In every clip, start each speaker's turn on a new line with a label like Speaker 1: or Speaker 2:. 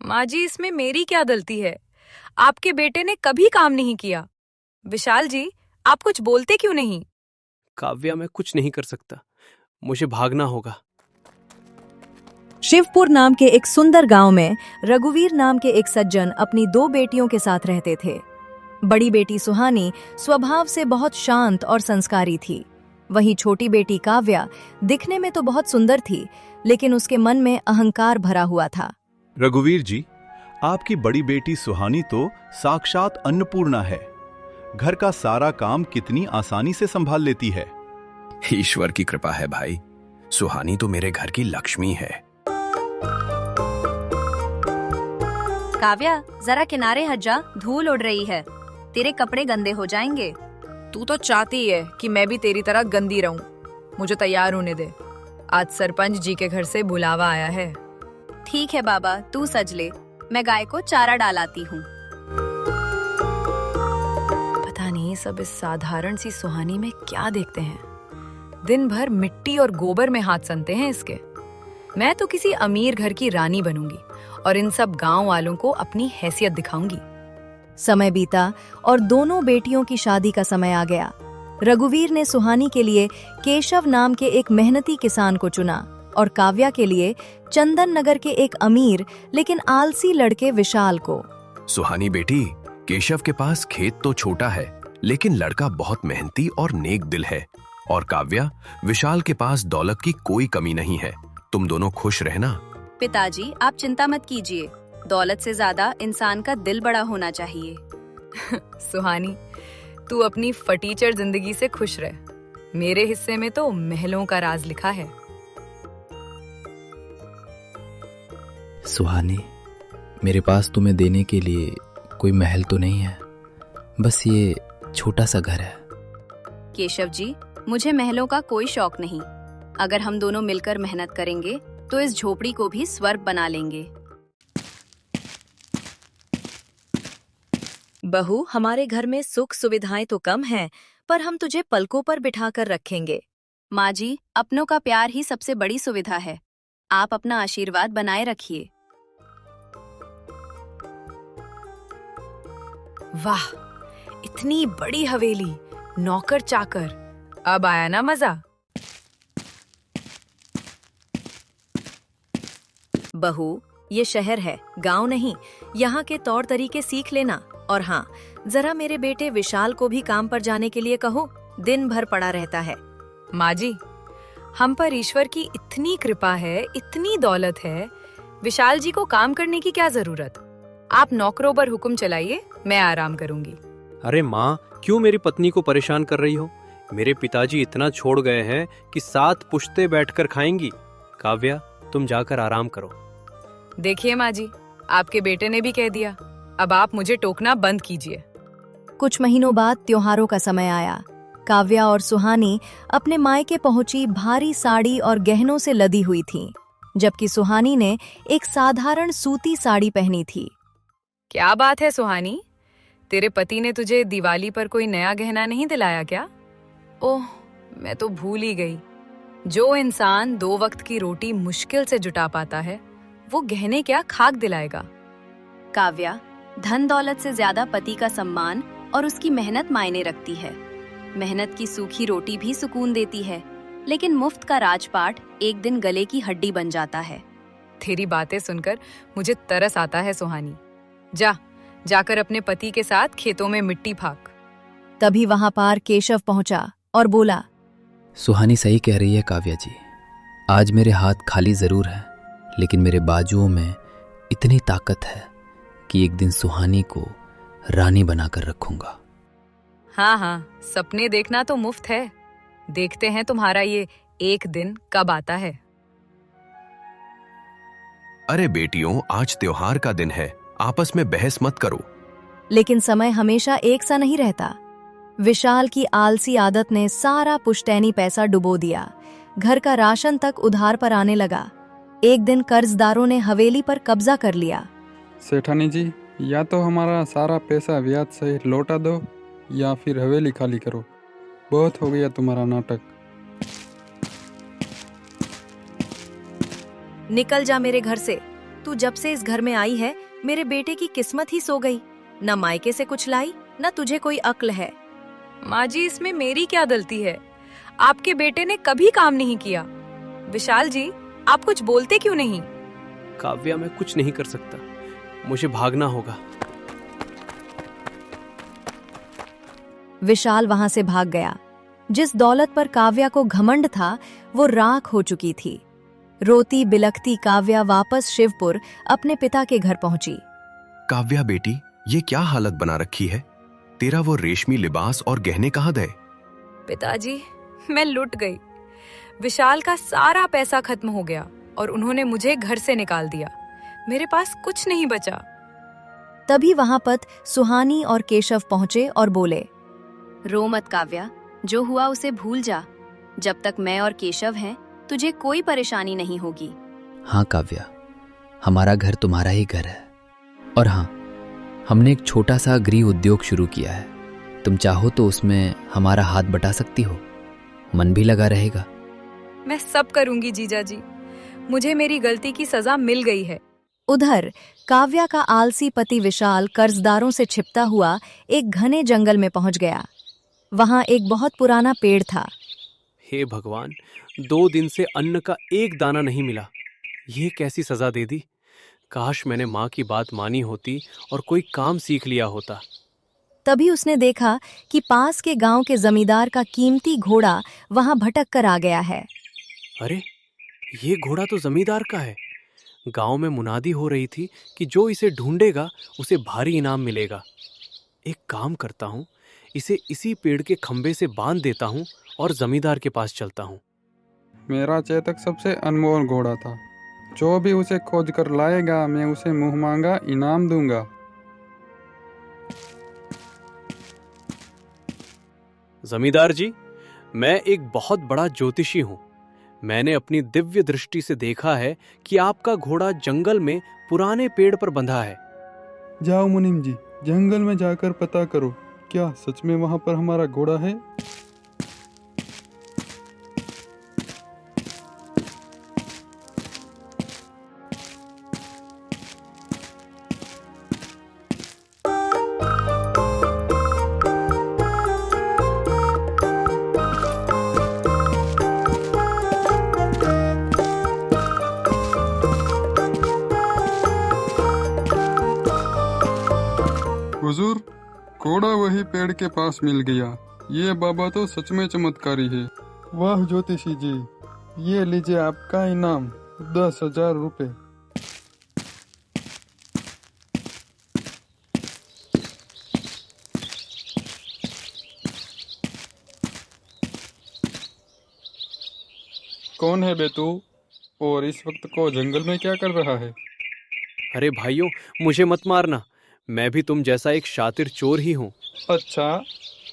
Speaker 1: माँ जी, इसमें मेरी क्या गलती है? आपके बेटे ने कभी काम नहीं किया। विशाल जी, आप कुछ बोलते क्यों नहीं?
Speaker 2: काव्या, मैं कुछ नहीं कर सकता। मुझे भागना होगा।
Speaker 3: शिवपुर नाम के एक सुंदर गांव में रघुवीर नाम के एक सज्जन अपनी दो बेटियों के साथ रहते थे। बड़ी बेटी सुहानी स्वभाव से बहुत शांत और संस्कारी थी। वहीं छोटी बेटी काव्या दिखने में तो बहुत सुंदर थी, लेकिन उसके मन में अहंकार भरा हुआ था।
Speaker 4: रघुवीर जी, आपकी बड़ी बेटी सुहानी तो साक्षात अन्नपूर्णा है। घर का सारा काम कितनी आसानी से संभाल लेती है।
Speaker 5: ईश्वर की कृपा है भाई। सुहानी तो मेरे घर की लक्ष्मी है।
Speaker 6: काव्या, जरा किनारे हट जा, धूल उड़ रही है। तेरे कपड़े गंदे हो जाएंगे।
Speaker 1: तू तो चाहती है कि मैं भी तेरी तरह गंदी रहूं। मुझे तैयार होने दे। आज सरपंच जी के घर से बुलावा आया है।
Speaker 6: ठीक है बाबा, तू सज ले। मैं गाय को चारा डालाती हूँ।
Speaker 1: पता नहीं सब इस साधारण सी सुहानी में क्या देखते हैं। दिन भर मिट्टी और गोबर में हाथ सनते हैं इसके। मैं तो किसी अमीर घर की रानी बनूंगी और इन सब गांव वालों को अपनी हैसियत दिखाऊंगी।
Speaker 3: समय बीता और दोनों बेटियों की शादी का समय आ गया। रघुवीर ने सुहानी के लिए केशव नाम के एक मेहनती किसान को चुना और काव्या के लिए चंदन नगर के एक अमीर लेकिन आलसी लड़के विशाल को।
Speaker 5: सुहानी बेटी, केशव के पास खेत तो छोटा है, लेकिन लड़का बहुत मेहनती और नेक दिल है। और काव्या, विशाल के पास दौलत की कोई कमी नहीं है। तुम दोनों खुश रहना।
Speaker 6: पिताजी, आप चिंता मत कीजिए। दौलत से ज्यादा इंसान का दिल बड़ा होना चाहिए।
Speaker 1: सुहानी, तू अपनी फटीचर जिंदगी से खुश रह। मेरे हिस्से में तो महलों का राज लिखा है।
Speaker 7: सुहानी, मेरे पास तुम्हें देने के लिए कोई महल तो नहीं है, बस ये छोटा सा घर है।
Speaker 6: केशव जी, मुझे महलों का कोई शौक नहीं। अगर हम दोनों मिलकर मेहनत करेंगे तो इस झोपड़ी को भी स्वर्ग बना लेंगे।
Speaker 3: बहू, हमारे घर में सुख सुविधाएं तो कम हैं, पर हम तुझे पलकों पर बिठाकर रखेंगे।
Speaker 6: माँ जी, अपनों का प्यार ही सबसे बड़ी सुविधा है। आप अपना आशीर्वाद बनाए रखिए।
Speaker 1: वाह, इतनी बड़ी हवेली, नौकर चाकर। अब आया ना मजा।
Speaker 3: बहू, ये शहर है, गांव नहीं। यहाँ के तौर तरीके सीख लेना। और हाँ, जरा मेरे बेटे विशाल को भी काम पर जाने के लिए कहो। दिन भर पड़ा रहता है।
Speaker 1: माँ जी, हम पर ईश्वर की इतनी कृपा है, इतनी दौलत है। विशाल जी को काम करने की क्या जरूरत? आप नौकरों पर हुक्म चलाइए, मैं आराम करूंगी।
Speaker 2: अरे माँ, क्यों मेरी पत्नी को परेशान कर रही हो? मेरे पिताजी इतना छोड़ गए हैं कि 7 पुश्ते बैठकर खाएंगी। काव्या, तुम जाकर आराम करो।
Speaker 1: देखिए माँ जी, आपके बेटे ने भी कह दिया। अब आप मुझे टोकना बंद कीजिए।
Speaker 3: कुछ महीनों बाद त्योहारों का समय आया। काव्या और सुहानी अपने मायके पहुंची भारी साड़ी और गहनों से लदी हुई थीं, जबकि सुहानी ने एक साधारण सूती साड़ी पहनी थी।
Speaker 1: क्या बात है सुहानी, तेरे पति ने तुझे दिवाली पर कोई नया गहना नहीं दिलाया क्या? ओह, मैं तो भूल ही गई। जो इंसान 2 वक्त की रोटी मुश्किल से जुटा पाता है, वो गहने क्या खाक दिलाएगा।
Speaker 6: काव्या, धन दौलत से ज्यादा पति का सम्मान और उसकी मेहनत मायने रखती है। मेहनत की सूखी रोटी भी सुकून देती है, लेकिन मुफ्त का राजपाट एक दिन गले की हड्डी बन जाता है।
Speaker 1: तेरी बातें सुनकर मुझे तरस आता है सुहानी। जाकर अपने पति के साथ खेतों में मिट्टी फाक।
Speaker 3: तभी वहां पार केशव पहुंचा और बोला,
Speaker 7: सुहानी सही कह रही है काव्या जी। आज मेरे हाथ खाली जरूर है, लेकिन मेरे बाजुओं में इतनी ताकत है कि एक दिन सुहानी को रानी बनाकर रखूंगा।
Speaker 1: हाँ, सपने देखना तो मुफ्त है। देखते हैं तुम्हारा ये एक दिन कब आता है।
Speaker 5: अरे बेटियों, आज त्योहार का दिन है, आपस में बहस मत करो।
Speaker 3: लेकिन समय हमेशा एक सा नहीं रहता। विशाल की आलसी आदत ने सारा पुश्तैनी पैसा डुबो दिया। घर का राशन तक उधार पर आने लगा। एक दिन कर्जदारों ने हवेली पर कब्जा कर लिया।
Speaker 8: सेठानी जी, या तो हमारा सारा पैसा ब्याज सहित लौटा दो या फिर हवेली खाली करो। बहुत हो गया तुम्हारा नाटक।
Speaker 3: निकल जा मेरे घर से। तू जब से इस घर में आई है मेरे बेटे की किस्मत ही सो गई। न मायके से कुछ लाई, न तुझे कोई अक्ल है।
Speaker 1: माँ जी, इसमें मेरी क्या गलती है? आपके बेटे ने कभी काम नहीं किया। विशाल जी, आप कुछ बोलते क्यों नहीं?
Speaker 2: काव्या, मैं कुछ नहीं कर सकता, मुझे भागना होगा।
Speaker 3: विशाल वहां से भाग गया। जिस दौलत पर काव्या को घमंड था वो राख हो चुकी थी। रोती बिलखती काव्या वापस शिवपुर अपने पिता के घर पहुंची।
Speaker 5: काव्या बेटी, ये क्या हालत बना रखी है? तेरा वो रेशमी लिबास और गहने कहाँ गए?
Speaker 1: पिताजी, मैं लुट गई। विशाल का सारा पैसा खत्म हो गया और उन्होंने मुझे घर से निकाल दिया। मेरे पास कुछ नहीं बचा।
Speaker 3: तभी वहां पर सुहानी और केशव पहुंचे और बोले,
Speaker 6: रो मत काव्या, जो हुआ उसे भूल जा। जब तक मैं और केशव हैं, तुझे कोई परेशानी नहीं होगी।
Speaker 7: हाँ काव्या, हमारा घर तुम्हारा ही घर है। और हाँ, हमने एक छोटा सा गृह उद्योग शुरू किया है। तुम चाहो तो उसमें हमारा हाथ बटा सकती हो, मन भी लगा रहेगा।
Speaker 1: मैं सब करूंगी जीजा जी। मुझे मेरी गलती की सजा मिल गई है।
Speaker 3: उधर काव्या का आलसी पति विशाल कर्जदारों से छिपता हुआ एक घने जंगल में पहुंच गया। वहां एक बहुत पुराना पेड़ था।
Speaker 2: हे भगवान, 2 दिन से अन्न का एक दाना नहीं मिला। ये कैसी सजा दे दी। काश मैंने माँ की बात मानी होती और कोई काम सीख लिया होता।
Speaker 3: तभी उसने देखा कि पास के गांव के जमींदार का कीमती घोड़ा वहां भटक कर आ गया है।
Speaker 2: अरे, ये घोड़ा तो जमींदार का है। गांव में मुनादी हो रही थी कि जो इसे ढूंढेगा उसे भारी इनाम मिलेगा। एक काम करता हूँ, इसे इसी पेड़ के खंबे से बांध देता हूँ और जमींदार के पास चलता हूँ।
Speaker 8: मेरा चेतक सबसे अनमोल घोड़ा था। जो भी उसे खोज कर लाएगा मैं उसे मुंह मांगा इनाम दूंगा।
Speaker 2: जमींदार जी, मैं एक बहुत बड़ा ज्योतिषी हूँ। मैंने अपनी दिव्य दृष्टि से देखा है कि आपका घोड़ा जंगल में पुराने पेड़ पर बंधा है।
Speaker 8: जाओ मुनीम जी, जंगल में जाकर पता करो, क्या सच में वहां पर हमारा घोड़ा है? हुजूर, घोड़ा वही पेड़ के पास मिल गया। ये बाबा तो सच में चमत्कारी है। वाह ज्योतिषी जी, ये लीजिए आपका इनाम, 10,000 रुपए। कौन है बे तू, और इस वक्त को जंगल में क्या कर रहा है?
Speaker 2: अरे भाइयों, मुझे मत मारना। मैं भी तुम जैसा एक शातिर चोर ही हूँ।
Speaker 8: अच्छा,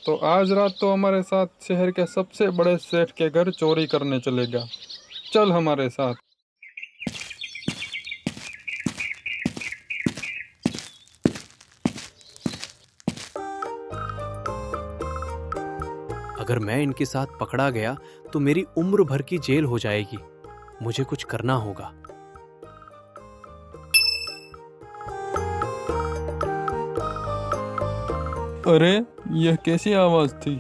Speaker 8: तो आज रात तो हमारे साथ शहर के सबसे बड़े सेठ के घर चोरी करने चलेगा। चल हमारे साथ।
Speaker 2: अगर मैं इनके साथ पकड़ा गया तो मेरी उम्र भर की जेल हो जाएगी। मुझे कुछ करना होगा।
Speaker 8: अरे, यह कैसी आवाज थी?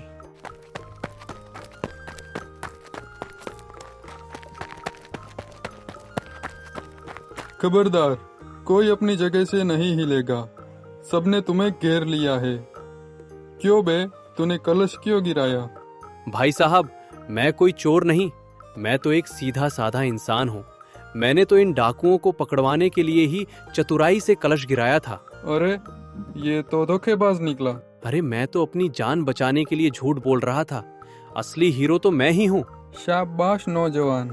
Speaker 8: खबरदार, कोई अपनी जगह से नहीं हिलेगा। सबने तुम्हें घेर लिया है। क्यों बे, तूने कलश क्यों गिराया?
Speaker 2: भाई साहब, मैं कोई चोर नहीं, मैं तो एक सीधा साधा इंसान हूँ। मैंने तो इन डाकुओं को पकड़वाने के लिए ही चतुराई से कलश गिराया था।
Speaker 8: अरे, ये तो धोखेबाज निकला।
Speaker 2: अरे, मैं तो अपनी जान बचाने के लिए झूठ बोल रहा था। असली हीरो तो मैं ही हूँ।
Speaker 8: शाबाश नौजवान,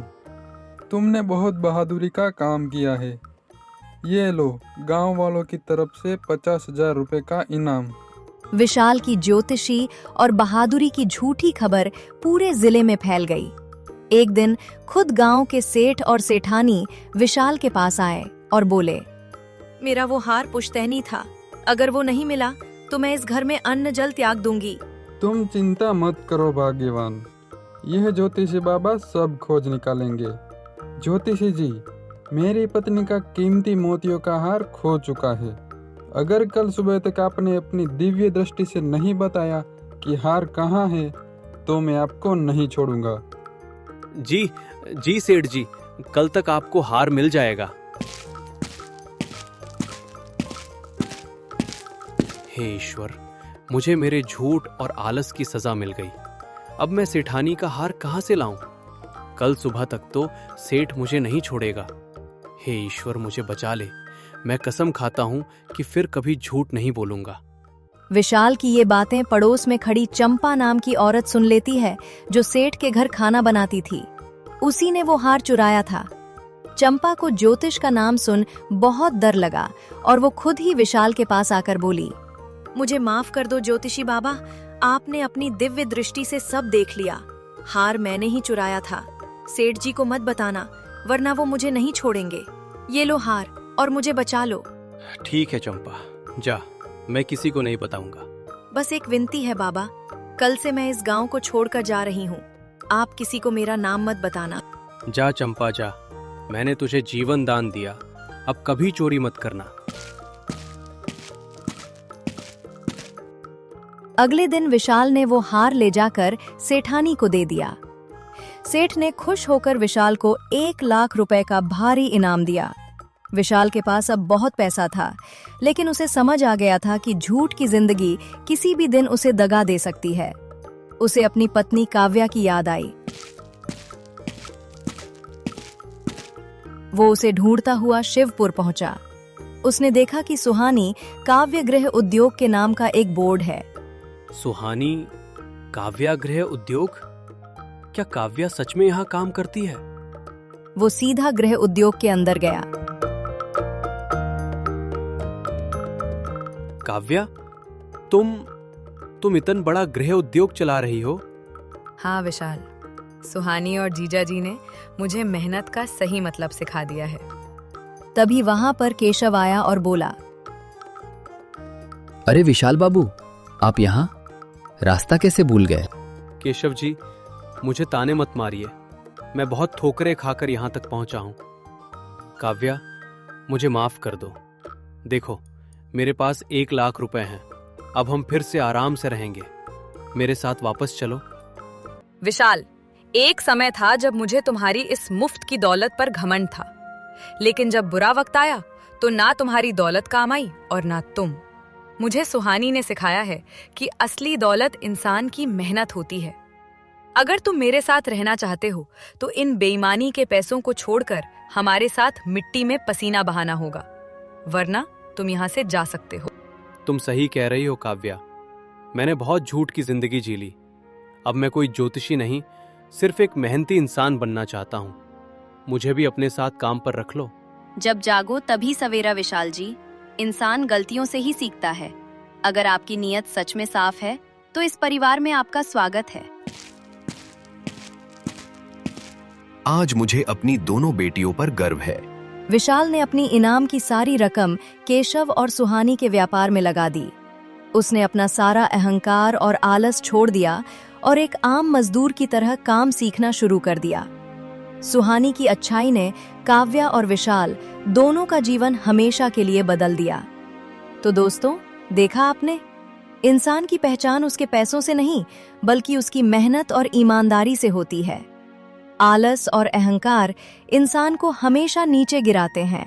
Speaker 8: तुमने बहुत बहादुरी का काम किया है। ये लो, गांव वालों की तरफ से 50,000 रुपए का इनाम।
Speaker 3: विशाल की ज्योतिषी और बहादुरी की झूठी खबर पूरे जिले में फैल गई। एक दिन खुद गांव के सेठ और सेठानी विशाल के पास आए और बोले, मेरा वो हार पुश्तैनी था, अगर वो नहीं मिला तो मैं इस घर में अन्न जल त्याग दूंगी।
Speaker 8: तुम चिंता मत करो भाग्यवान, यह ज्योतिषी बाबा सब खोज निकालेंगे। ज्योतिषी जी, मेरी पत्नी का कीमती मोतियों का हार खो चुका है। अगर कल सुबह तक आपने अपनी दिव्य दृष्टि से नहीं बताया कि हार कहाँ है तो मैं आपको नहीं छोड़ूंगा।
Speaker 2: जी जी सेठ जी, कल तक आपको हार मिल जाएगा। हे ईश्वर, मुझे मेरे झूठ और आलस की सजा मिल गई। अब मैं सेठानी का हार कहां से लाऊं? कल सुबह तक तो सेठ मुझे नहीं छोड़ेगा। हे ईश्वर, मुझे बचा ले। मैं कसम खाता हूं कि फिर कभी झूठ नहीं बोलूंगा।
Speaker 3: विशाल की ये बातें पड़ोस में खड़ी चंपा नाम की औरत सुन लेती है, जो सेठ के घर खाना बनाती थी। उसी ने वो हार चुराया था। चंपा को ज्योतिष का नाम सुन बहुत डर लगा और वो खुद ही विशाल के पास आकर बोली, मुझे माफ कर दो ज्योतिषी बाबा, आपने अपनी दिव्य दृष्टि से सब देख लिया। हार मैंने ही चुराया था। सेठ जी को मत बताना, वरना वो मुझे नहीं छोड़ेंगे। ये लो हार और मुझे बचा लो।
Speaker 2: ठीक है चंपा, जा, मैं किसी को नहीं बताऊंगा।
Speaker 3: बस एक विनती है बाबा, कल से मैं इस गांव को छोड़कर जा रही हूँ। आप किसी को मेरा नाम मत बताना।
Speaker 2: जा चंपा जा, मैंने तुझे जीवन दान दिया, अब कभी चोरी मत करना।
Speaker 3: अगले दिन विशाल ने वो हार ले जाकर सेठानी को दे दिया। सेठ ने खुश होकर विशाल को 1 लाख रुपए का भारी इनाम दिया। विशाल के पास अब बहुत पैसा था, लेकिन उसे समझ आ गया था कि झूठ की जिंदगी किसी भी दिन उसे दगा दे सकती है। उसे अपनी पत्नी काव्या की याद आई। वो उसे ढूंढता हुआ शिवपुर पहुंचा। उसने देखा कि सुहानी काव्य गृह उद्योग के नाम का एक बोर्ड है।
Speaker 2: सुहानी काव्या गृह उद्योग? क्या काव्या सच में यहाँ काम करती है?
Speaker 3: वो सीधा गृह उद्योग के अंदर गया।
Speaker 2: काव्या, तुम इतना बड़ा गृह उद्योग चला रही हो?
Speaker 1: हाँ विशाल, सुहानी और जीजा जी ने मुझे मेहनत का सही मतलब सिखा दिया है।
Speaker 3: तभी वहां पर केशव आया और बोला,
Speaker 7: अरे विशाल बाबू, आप यहाँ? रास्ता कैसे भूल गए?
Speaker 2: केशव जी, मुझे ताने मत मारिए, मैं बहुत ठोकरें खाकर यहाँ तक पहुँचा हूँ। काव्या, मुझे माफ कर दो। देखो, मेरे पास 1 लाख रुपए हैं। अब हम फिर से आराम से रहेंगे। मेरे साथ वापस चलो।
Speaker 1: विशाल, एक समय था जब मुझे तुम्हारी इस मुफ्त की दौलत पर घमंड था, लेकिन जब बुरा वक्त आया तो ना तुम्हारी दौलत काम आई और ना तुम। मुझे सुहानी ने सिखाया है कि असली दौलत इंसान की मेहनत होती है। अगर तुम मेरे साथ रहना चाहते हो तो इन बेईमानी के पैसों को छोड़कर हमारे साथ मिट्टी में पसीना बहाना होगा, वरना तुम यहाँ से जा सकते हो।
Speaker 2: तुम सही कह रही हो काव्या, मैंने बहुत झूठ की जिंदगी जी ली। अब मैं कोई ज्योतिषी नहीं, सिर्फ एक मेहनती इंसान बनना चाहता हूँ। मुझे भी अपने साथ काम पर रख लो।
Speaker 6: जब जागो तभी सवेरा विशाल जी। इंसान गलतियों से ही सीखता है। अगर आपकी नीयत सच में साफ है तो इस परिवार में आपका स्वागत है।
Speaker 5: आज मुझे अपनी दोनों बेटियों पर गर्व है।
Speaker 3: विशाल ने अपनी इनाम की सारी रकम केशव और सुहानी के व्यापार में लगा दी। उसने अपना सारा अहंकार और आलस छोड़ दिया और एक आम मजदूर की तरह काम सीखना शुरू कर दिया। सुहानी की अच्छाई ने काव्या और विशाल दोनों का जीवन हमेशा के लिए बदल दिया। तो दोस्तों, देखा आपने, इंसान की पहचान उसके पैसों से नहीं बल्कि उसकी मेहनत और ईमानदारी से होती है। आलस और अहंकार इंसान को हमेशा नीचे गिराते हैं,